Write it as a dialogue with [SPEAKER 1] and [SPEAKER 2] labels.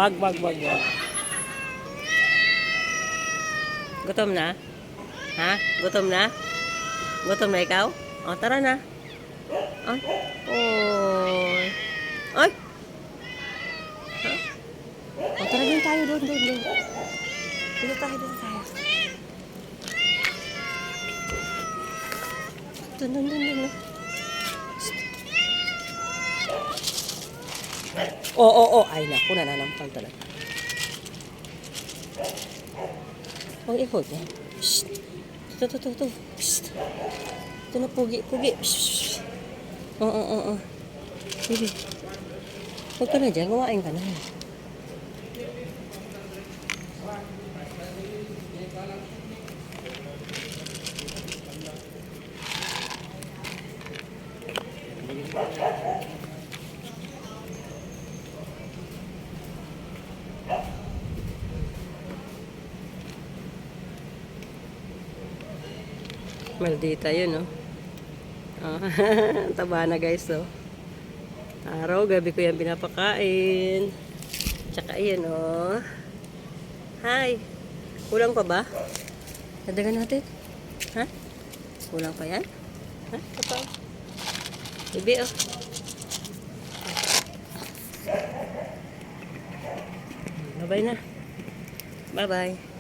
[SPEAKER 1] Wag. Gutom na? Ha? Gutom na? Gutom na ikaw? O, tara na. Ay. Oy. Ay. Ha? O, tara din tayo doon. Dito tayo. Doon. Oo. Ay, naku, nananampal talaga. Huwag ikot yan. Shhh. Ito. Shhh. Ito na, pugi. Shhh. Oo. Sige. Huwag ka na dyan, kumain ka na. Maldita yun, no? Taba na, guys, oh. Araw, gabi ko yan pinapakain. Tsaka yun, oh. Hi. Kulang pa ba? Dadagan natin. Ha? Kulang pa yan? Ha? Ito pa. Bibi, oh. Bye-bye na. Bye-bye.